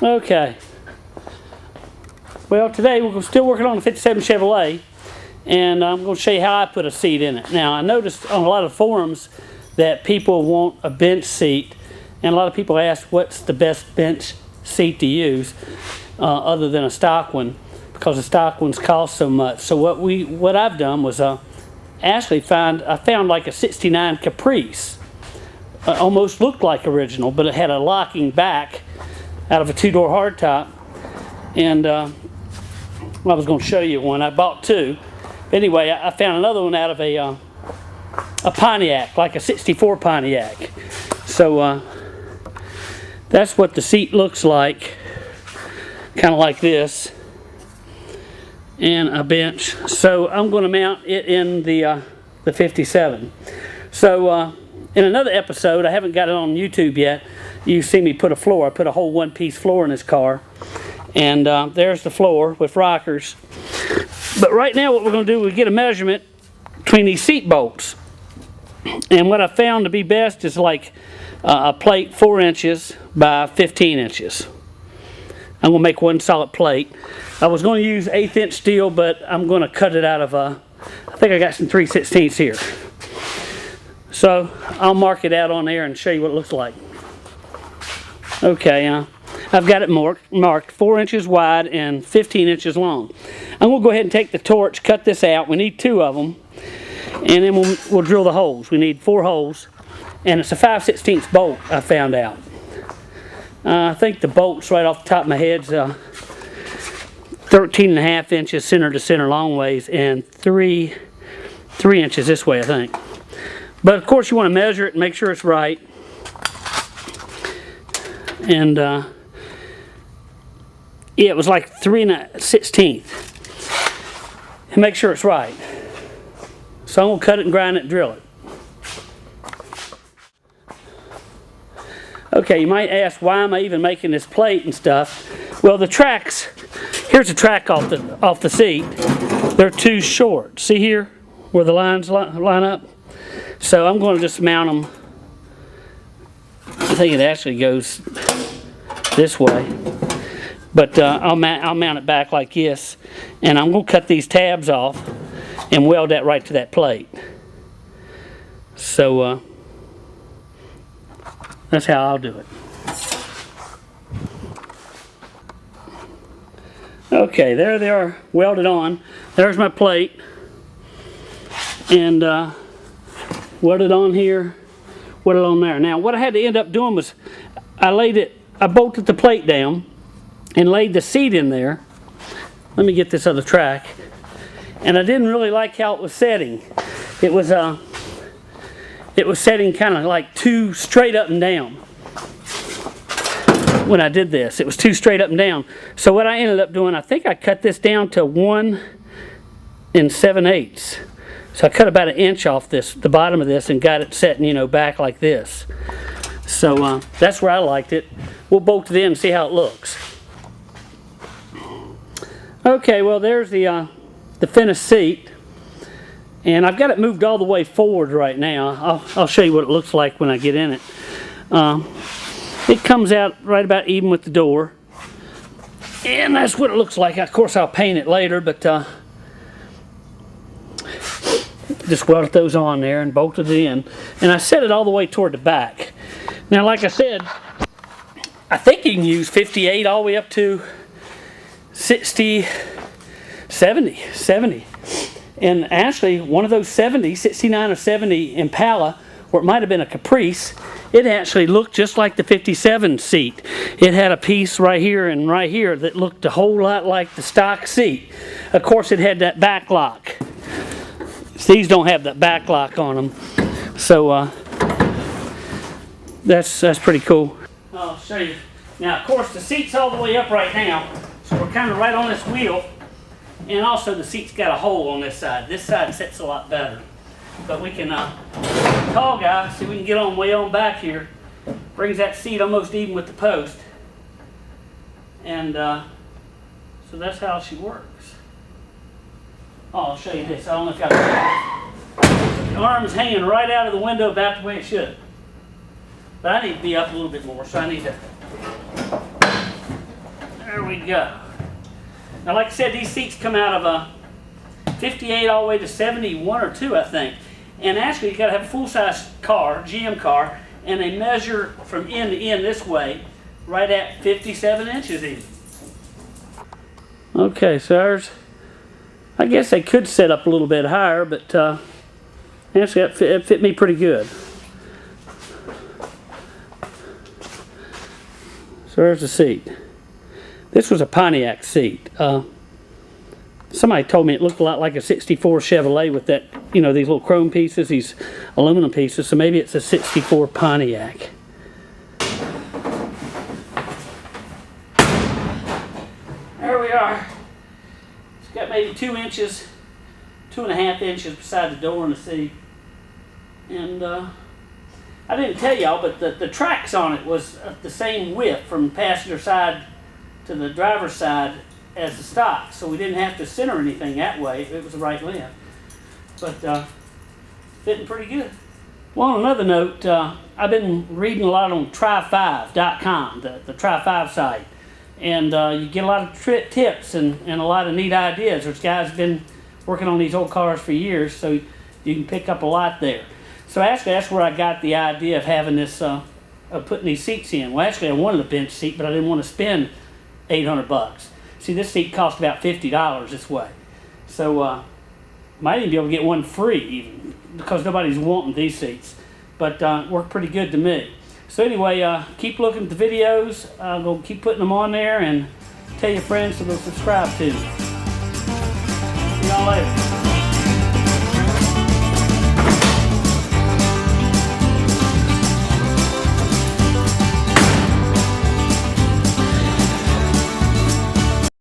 Okay. Well, today we're still working on a 57 Chevrolet, and I'm going to show you how I put a seat in it. Now, I noticed on a lot of forums that people want a bench seat, and a lot of people ask what's the best bench seat to use other than a stock one, because the stock ones cost so much. So what I've done was actually I found like a 69 Caprice. Almost looked like original, but it had a locking back out of a two-door hardtop, and I was going to show you one. I bought two. Anyway, I found another one out of a Pontiac, like a 64 Pontiac. So that's what the seat looks like, kind of like this, and a bench. So I'm going to mount it in the 57. So in another episode, I haven't got it on YouTube yet, you see me put a floor. I put a whole one-piece floor in this car, and there's the floor with rockers. But right now what we're going to do is get a measurement between these seat bolts. And what I found to be best is like a plate 4 inches by 15 inches. I'm going to make one solid plate. I was going to use 1/8 inch steel, but I'm going to cut it out of I think I got some 3/16 here. So I'll mark it out on there and show you what it looks like. Okay, I've got it marked 4 inches wide and 15 inches long. I'm going to go ahead and take the torch, cut this out. We need 2 of them, and then we'll drill the holes. We need 4 holes, and it's a 5/16 bolt I found out. I think the bolt's right off the top of my head's 13.5 inches center to center long ways, and 3 inches this way, I think. But of course you want to measure it and make sure it's right. And yeah, it was like 3/16. And make sure it's right. So I'm going to cut it and grind it and drill it. Okay, you might ask, why am I even making this plate and stuff? Well, the tracks, here's the track off the seat. They're too short. See here where the lines line up? So I'm going to just mount them. I think it actually goes this way, but I'll mount it back like this, and I'm going to cut these tabs off and weld that right to that plate. So that's how I'll do it. Okay, there they are, welded on. There's my plate, and welded on here, welded on there. Now what I had to end up doing was I bolted the plate down and laid the seat in there. Let me get this other track. And I didn't really like how it was setting. It was setting kind of like too straight up and down. When I did this, it was too straight up and down. So what I ended up doing, I think I cut this down to 1 7/8. So I cut about 1 inch off the bottom of this, and got it setting, back like this. So that's where I liked it. We'll bolt it in and see how it looks. Okay, well there's the finished seat, and I've got it moved all the way forward right now. I'll show you what it looks like when I get in it. It comes out right about even with the door, and that's what it looks like. Of course I'll paint it later, but just welded those on there and bolted it in, and I set it all the way toward the back. Now, like I said, I think you can use 58 all the way up to 60, 70. And actually, one of those 69 or 70 Impala, or it might have been a Caprice, it actually looked just like the 57 seat. It had a piece right here and right here that looked a whole lot like the stock seat. Of course, it had that back lock. These don't have that back lock on them. So that's pretty cool. I'll show you. Now, of course, the seat's all the way up right now, so we're kind of right on this wheel. And also, the seat's got a hole on this side. This side sits a lot better. But we can, tall guy, see, we can get on way on back here. Brings that seat almost even with the post. And so that's how she works. Oh, I'll show you this. I don't know if y'all can. The arm's hanging right out of the window about the way it should. But I need to be up a little bit more, so I need to There we go. Now, like I said, these seats come out of a 58 all the way to 71 or 2, I think. And actually, you got to have a full-size car, GM car, and they measure from end to end this way, right at 57 inches even. Okay, so there's, I guess they could set up a little bit higher, but actually it fit me pretty good. So there's the seat. This was a Pontiac seat. Somebody told me it looked a lot like a 64 Chevrolet with that, you know, these little chrome pieces, these aluminum pieces, so maybe it's a 64 Pontiac. There we are. It's got maybe 2 inches, 2.5 inches beside the door in the seat. And I didn't tell y'all, but the tracks on it was the same width from the passenger side to the driver's side as the stock, so we didn't have to center anything that way. It was the right length, but fitting pretty good. Well, on another note, I've been reading a lot on try5.com, the Try5 site, and you get a lot of tips and a lot of neat ideas. There's guys been working on these old cars for years, so you can pick up a lot there. So actually, that's where I got the idea of having this, of putting these seats in. Well, actually, I wanted a bench seat, but I didn't want to spend $800. See, this seat cost about $50 this way. So, might even be able to get one free, even, because nobody's wanting these seats. But worked pretty good to me. So anyway, keep looking at the videos. I'm going to keep putting them on there, and tell your friends to go subscribe to me. See y'all later.